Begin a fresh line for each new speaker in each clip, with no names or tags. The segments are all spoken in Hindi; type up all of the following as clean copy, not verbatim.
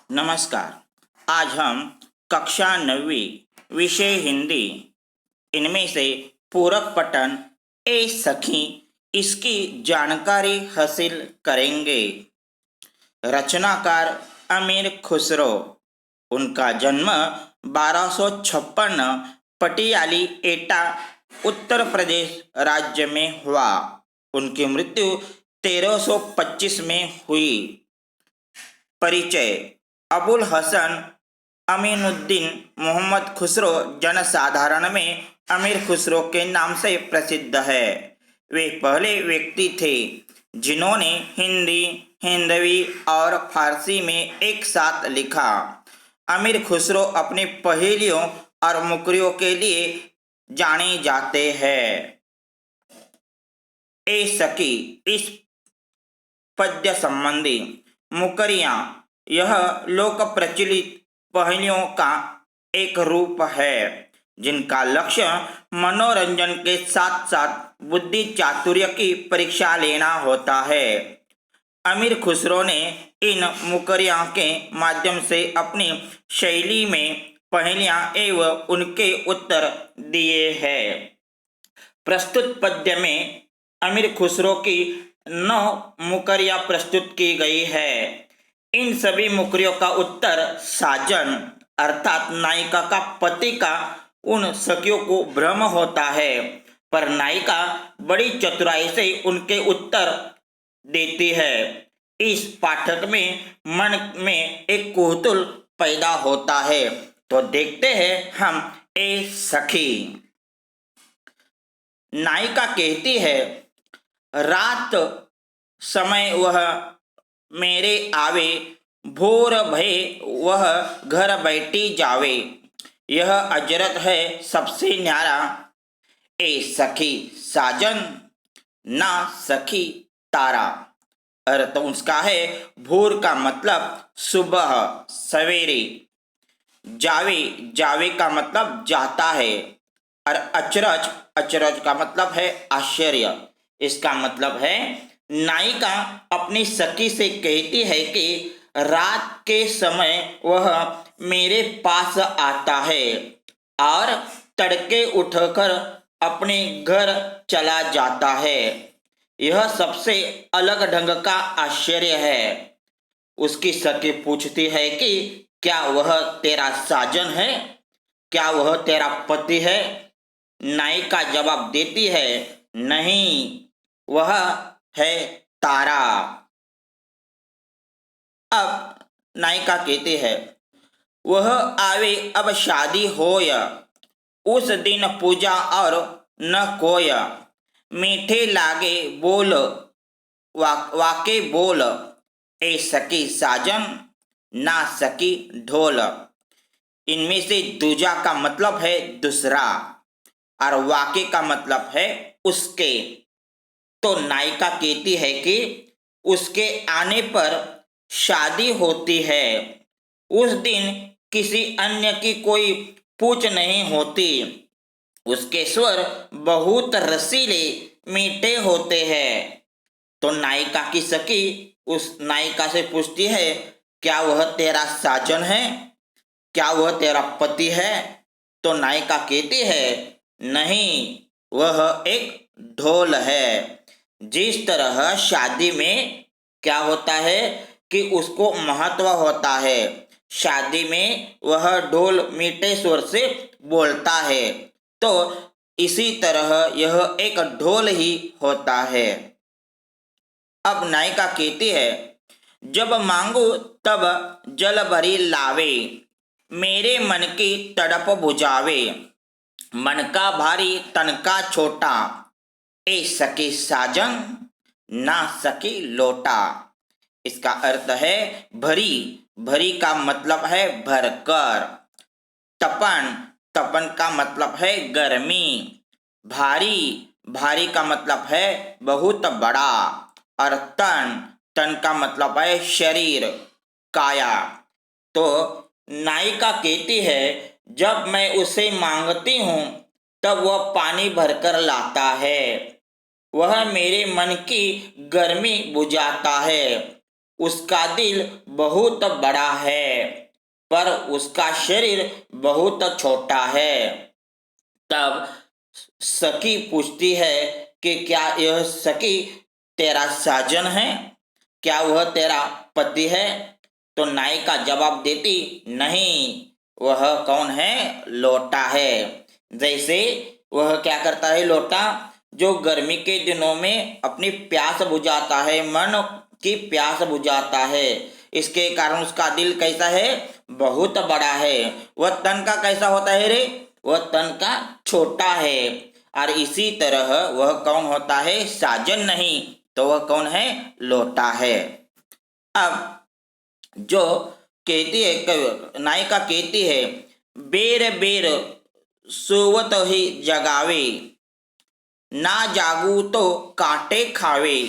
नमस्कार। आज हम कक्षा 9वीं विषय हिंदी इनमें से पूरक पठन ए सखी इसकी जानकारी हासिल करेंगे। रचनाकार अमीर खुसरो। उनका जन्म 1256 पटियाली एटा उत्तर प्रदेश राज्य में हुआ। उनकी मृत्यु 1325 में हुई। परिचय। अबुल हसन अमीनुद्दीन मोहम्मद खुसरो जनसाधारण में अमीर खुसरो के नाम से प्रसिद्ध है। वे पहले व्यक्ति थे जिन्होंने हिंदी, हिंदवी और फारसी में एक साथ लिखा। अमीर खुसरो अपनी पहेलियों और मुकरियों के लिए जाने जाते हैं। ए सखी इस पद्य संबंधी मुकरियाँ यह लोक प्रचलित पहेलियों का एक रूप है जिनका लक्ष्य मनोरंजन के साथ साथ बुद्धि चातुर्य की परीक्षा लेना होता है। अमीर खुसरो ने इन मुकरियाँ के माध्यम से अपनी शैली में पहेलियाँ एवं उनके उत्तर दिए हैं। प्रस्तुत पद्य में अमीर खुसरो की 9 मुकरियाँ प्रस्तुत की गई है। इन सभी मुकरियों का उत्तर साजन अर्थात नायिका का पति का उन सखियों को भ्रम होता है, पर नायिका बड़ी चतुराई से उनके उत्तर देती है। इस पाठक में मन में एक कौतूहल पैदा होता है। तो देखते हैं हम ए सखी। नायिका कहती है, रात समय वह मेरे आवे, भोर भय वह घर बैठी जावे। यह अजरत है सबसे न्यारा, ए सखी साजन ना सखी तारा। अर्थ उसका है, भोर का मतलब सुबह सवेरे, जावे जावे का मतलब जाता है, और अचरज अचरज का मतलब है आश्चर्य। इसका मतलब है नायिका अपनी सखी से कहती है कि रात के समय वह मेरे पास आता है और तड़के उठकर अपने घर चला जाता है। यह सबसे अलग ढंग का आश्चर्य है। उसकी सखी पूछती है कि क्या वह तेरा साजन है, क्या वह तेरा पति है? नायिका जवाब देती है, नहीं, वह है तारा। अब नायिका कहती है, वह आवे अब शादी होय, उस दिन पूजा और न कोय। मीठे लागे बोल वाके बोल, ए सकी साजन ना सकी ढोल। इनमें से दूजा का मतलब है दूसरा और वाके का मतलब है उसके। तो नायिका कहती है कि उसके आने पर शादी होती है। उस दिन किसी अन्य की कोई पूछ नहीं होती। उसके स्वर बहुत रसीले मीठे होते हैं। तो नायिका की सखी उस नायिका से पूछती है, क्या वह तेरा साजन है, क्या वह तेरा पति है? तो नायिका कहती है, नहीं, वह एक ढोल है। जिस तरह शादी में क्या होता है कि उसको महत्व होता है, शादी में वह ढोल मीठे स्वर से बोलता है, तो इसी तरह यह एक ढोल ही होता है। अब नायिका कहती है, जब मांगू तब जल भरी लावे, मेरे मन की तड़प बुझावे। मन का भारी तन का छोटा, ए सकी साजन ना सकी लोटा। इसका अर्थ है भरी। भरी का मतलब है भरकर। तपन तपन का मतलब है गर्मी। भारी भारी का मतलब है बहुत बड़ा। और तन तन का मतलब है शरीर, काया। तो नायिका कहती है, जब मैं उसे मांगती हूँ तब वह पानी भरकर लाता है। वह मेरे मन की गर्मी बुझाता है उसका दिल बहुत बड़ा है पर उसका शरीर बहुत छोटा है। तब सखी पूछती है कि क्या यह सखी तेरा साजन है, क्या वह तेरा पति है? तो नायिका जवाब देती, नहीं, वह कौन है? लोटा है। जैसे वह क्या करता है लोटा, जो गर्मी के दिनों में अपनी प्यास बुझाता है, मन की प्यास बुझाता है, इसके कारण उसका दिल कैसा है? बहुत बड़ा है। वह तन का कैसा होता है रे? वह तन का छोटा है। और इसी तरह वह कौन होता है? साजन नहीं, तो वह कौन है? लोटा है। अब जो कहती है नायिका कहती है, बेर बेर सोवत ही जगावे, ना जागू तो कांटे खावे,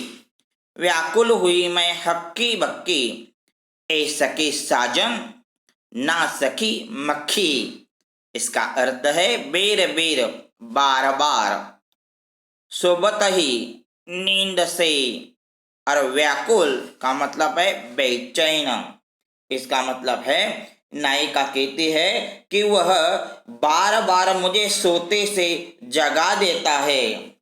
व्याकुल हुई मैं हक्की बक्की, ए सखी साजन ना सखी मक्खी। इसका अर्थ है बेर बेर बार बार, सोबत ही नींद से, और व्याकुल का मतलब है बेचैन। इसका मतलब है नायिका कहती है कि वह बार बार मुझे सोते से जगा देता है,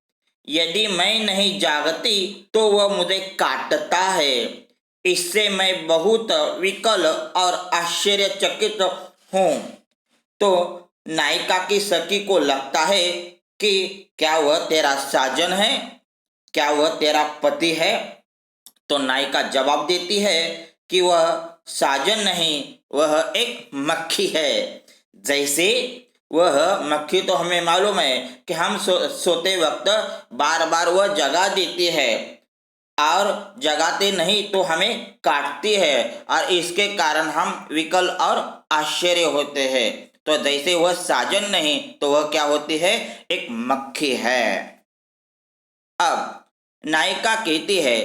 यदि मैं नहीं जागती तो वह मुझे काटता है। इससे मैं बहुत विकल और आश्चर्यचकित हूँ। तो नायिका की सखी को लगता है कि क्या वह तेरा साजन है, क्या वह तेरा पति है? तो नायिका जवाब देती है कि वह साजन नहीं, वह एक मक्खी है। जैसे वह मक्खी तो हमें मालूम है कि हम सोते वक्त बार बार वह जगा देती है, और जगाते नहीं तो हमें काटती है, और इसके कारण हम विकल और आश्चर्य होते हैं। तो जैसे वह साजन नहीं तो वह क्या होती है? एक मक्खी है। अब नायिका कहती है,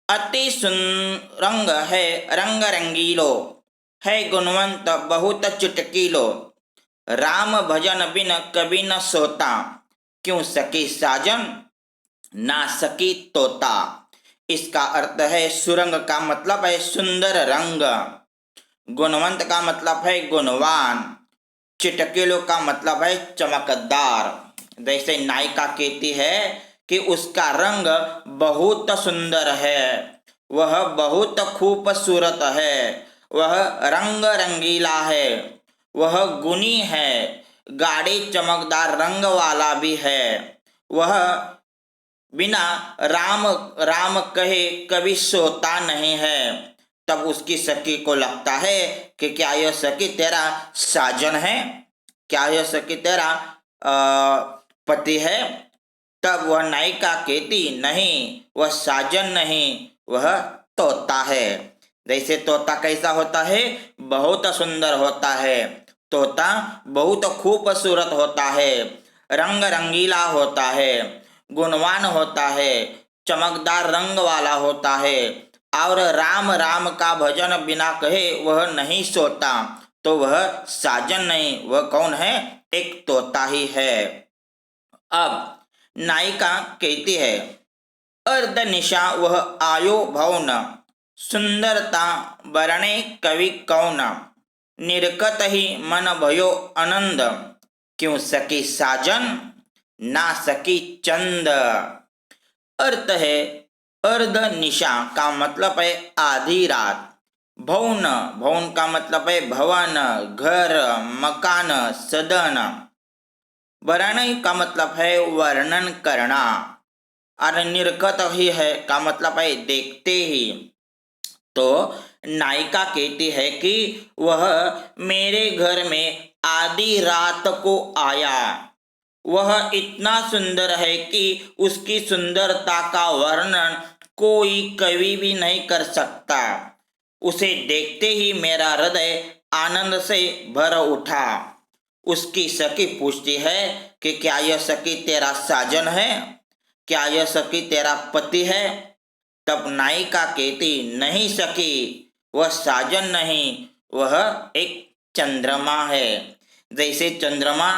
अति सुरंग है रंग रंगीलो, है गुणवंत बहुत चुटकीलो, राम भजन बिन कभी न सोता, क्यों सकी साजन ना सकी तोता। इसका अर्थ है सुरंग का मतलब है सुंदर रंग, गुणवंत का मतलब है गुणवान, चिटकेलो का मतलब है चमकदार। जैसे नायिका कहती है कि उसका रंग बहुत सुंदर है, वह बहुत खूबसूरत है, वह रंग रंगीला है, वह गुणी है, गाढ़े चमकदार रंग वाला भी है, वह बिना राम राम कहे कभी सोता नहीं है। तब उसकी सखी को लगता है कि क्या यह सखी तेरा साजन है, क्या यह सखी तेरा पति है? तब वह नायिका कहती, नहीं, वह साजन नहीं, वह तोता है। जैसे तोता कैसा होता है? बहुत सुंदर होता है, तोता बहुत खूबसूरत होता है, रंग रंगीला होता है, गुणवान होता है, चमकदार रंग वाला होता है, और राम राम का भजन बिना कहे वह नहीं सोता, तो वह साजन नहीं, वह कौन है? एक तोता ही है। अब नायिका कहती है, अर्ध निशा वह आयो भवन, सुंदरता वर्णे कवि कौन, निर्कत ही मन भयो आनंद, क्यों सकी साजन ना सकी चंद। अर्थ है अर्ध निशा का मतलब है आधी रात, भवन भवन का मतलब है भवन, घर, मकान, सदन, वर्ण का मतलब है वर्णन करना, और निर्गत ही है का मतलब है देखते ही। तो नायिका कहती है कि वह मेरे घर में आधी रात को आया, वह इतना सुंदर है कि उसकी सुंदरता का वर्णन कोई कवि भी नहीं कर सकता। उसे देखते ही मेरा हृदय आनंद से भर उठा। उसकी सखी पूछती है कि क्या यह सखी तेरा साजन है, क्या यह सखी तेरा पति है? तब नायिका कहती, नहीं सखी, वह साजन नहीं, वह एक चंद्रमा है। जैसे चंद्रमा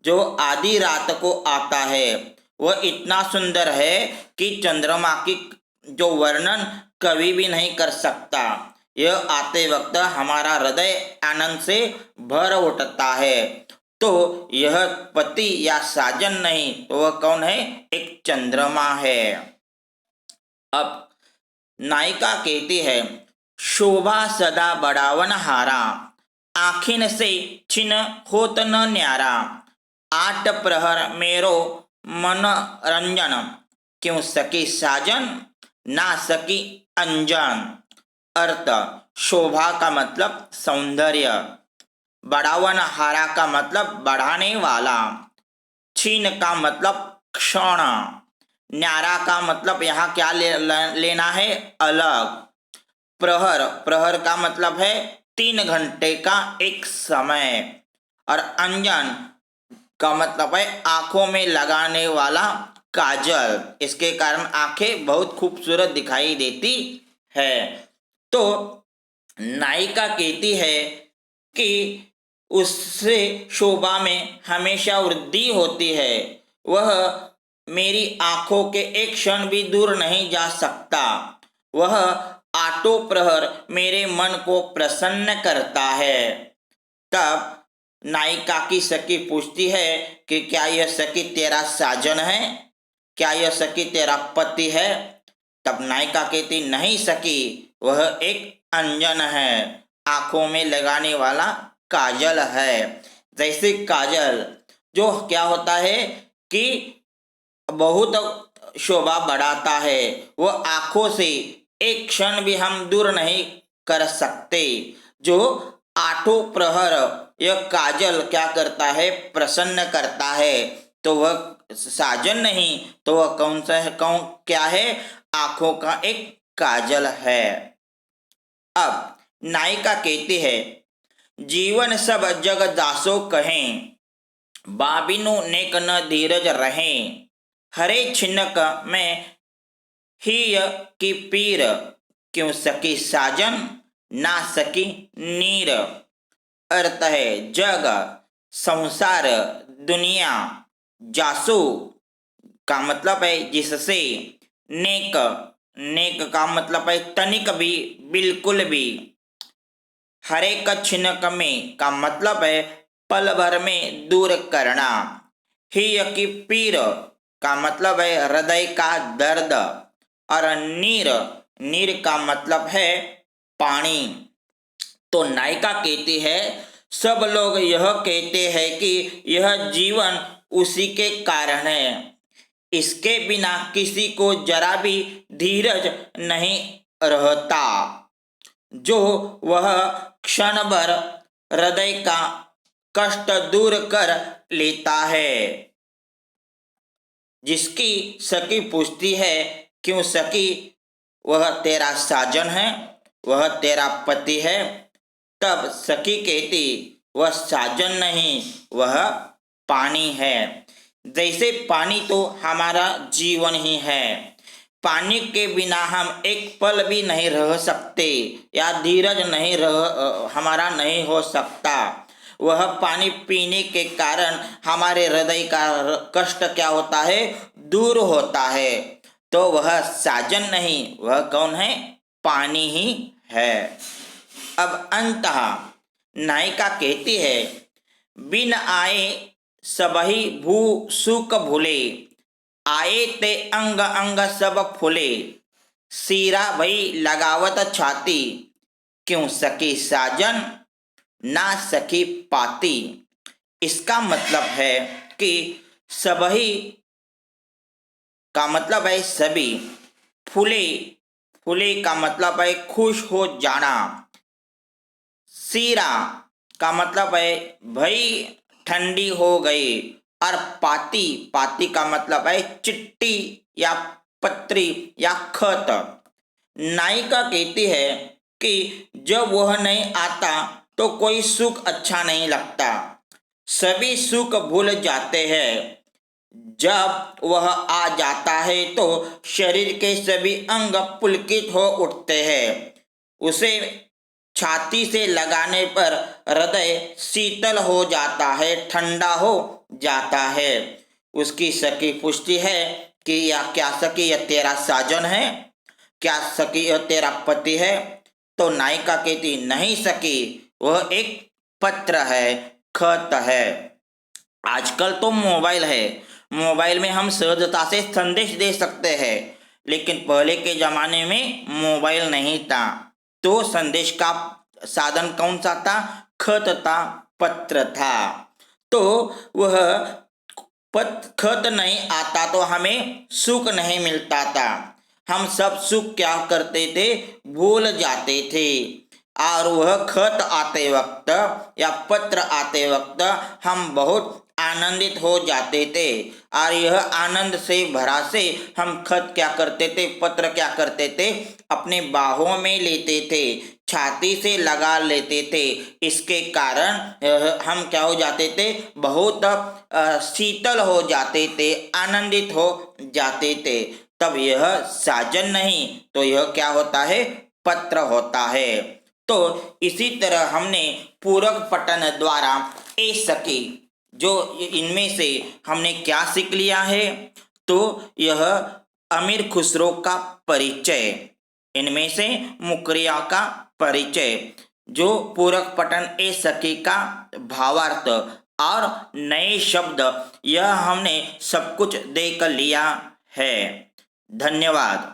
जो आधी रात को आता है, वह इतना सुंदर है कि चंद्रमा की जो वर्णन कभी भी नहीं कर सकता। यह आते वक्त हमारा हृदय आनंद से भर उठता है। तो यह पति या साजन नहीं, तो वह कौन है? एक चंद्रमा है। अब नायिका कहती है, शोभा सदा बढ़ावन हारा, आखिन से छिन होत न न्यारा, आठ प्रहर मेरो मन रंजन, क्यों सकी साजन ना सकी अंजन। अर्थ, शोभा का मतलब सौंदर्य, बढ़ावन हारा का मतलब बढ़ाने वाला, छीन का मतलब क्षण, न्यारा का मतलब यहाँ क्या लेना है? अलग। प्रहर, प्रहर का मतलब है 3 घंटे का एक समय। और अंजन का मतलब है आंखों में लगाने वाला काजल। इसके कारण आंखें बहुत खूबसूरत दिखाई देती है। तो नायिका कहती है कि उससे शोभा में हमेशा वृद्धि होती है। वह मेरी आंखों के एक क्षण भी दूर नहीं जा सकता। वह आठों प्रहर मेरे मन को प्रसन्न करता है। तब नायिका की सखी पूछती है कि क्या यह सखी तेरा साजन है? क्या यह सखी तेरा पति है? तब नायिका कहती, नहीं सखी, वह एक अंजन है, आंखों में लगाने वाला काजल है। जैसे काजल जो क्या होता है कि बहुत शोभा बढ़ाता है, वो आंखों से एक क्षण भी हम दूर नहीं कर सकते। जो आठों प्रहर यह काजल क्या करता है? प्रसन्न करता है। तो वह साजन नहीं, तो वह कौन सा है? कौन क्या है? आंखों का एक काजल है। अब नायिका कहती है, जीवन सब जग दासो कहें, बाबिनु नेक न धीरज रहें, हरे छिनक में ही की पीर, क्यों सकी साजन ना सकी नीर। अर्थ है, जग, संसार, दुनिया, जासु का मतलब है जिससे, नेक, नेक का मतलब है तनिक भी, बिल्कुल भी, हरे का छिनक में का मतलब है पल भर में दूर करना, ही की पीर का मतलब है हृदय का दर्द, और नीर, नीर का मतलब है पानी। तो नायिका कहती है, सब लोग यह कहते हैं कि यह जीवन उसी के कारण है, इसके बिना किसी को जरा भी धीरज नहीं रहता। जो वह क्षण भर हृदय का कष्ट दूर कर लेता है। जिसकी सखी पूछती है, क्यों सखी, वह तेरा साजन है, वह तेरा पति है। तब सखी कहती, वह साजन नहीं, वह पानी है। जैसे पानी तो हमारा जीवन ही है, पानी के बिना हम एक पल भी नहीं रह सकते, या धीरज नहीं हमारा नहीं हो सकता। वह पानी पीने के कारण हमारे हृदय का कष्ट क्या होता है? दूर होता है। तो वह साजन नहीं, वह कौन है? पानी ही है। अब अंतः नायिका कहती है, बिन आए सबही भू सुख भूले, आए ते अंग अंग सब फूले, सीरा भई लगावत छाती, क्यों सकी साजन ना सकी पाती। इसका मतलब है कि सबही का मतलब है सभी, फूले, फूले का मतलब है खुश हो जाना, सीरा का मतलब है भई ठंडी हो गई, और पाती, पाती का मतलब है चिट्टी या पत्री या खत। नायिका कहती है कि जब वह नहीं आता तो कोई सुख अच्छा नहीं लगता, सभी सुख भूल जाते हैं। जब वह आ जाता है तो शरीर के सभी अंग पुलकित हो उठते हैं। उसे छाती से लगाने पर हृदय शीतल हो जाता है, ठंडा हो जाता है। उसकी सखी पूछती है कि या क्या सखी, यह तेरा साजन है? क्या सखी यह तेरा पति है? तो नायिका कहती, नहीं सखी, वह एक पत्र है, खत है। आजकल तो मोबाइल है, मोबाइल में हम सहजता से संदेश दे सकते हैं, लेकिन पहले के जमाने में मोबाइल नहीं था, तो संदेश का साधन कौन सा था? खत था, पत्र था। तो वह खत नहीं आता तो हमें सुख नहीं मिलता था। हम सब सुख क्या करते थे? भूल जाते थे। और वह खत आते वक्त या पत्र आते वक्त हम बहुत आनंदित हो जाते थे, और यह आनंद से भरा से हम खत क्या करते थे, पत्र क्या करते थे, अपने बाहों में लेते थे, छाती से लगा लेते थे। इसके कारण हम क्या हो जाते थे? बहुत शीतल हो जाते थे, आनंदित हो जाते थे। तब यह साजन नहीं तो यह क्या होता है? पत्र होता है। तो इसी तरह हमने पूरक पठन द्वारा ए सखी, जो इनमें से हमने क्या सीख लिया है? तो यह अमीर खुसरो का परिचय, इनमें से मुकरिया का परिचय, जो पूरक पठन ए सखी का भावार्थ और नए शब्द, यह हमने सब कुछ देख लिया है। धन्यवाद।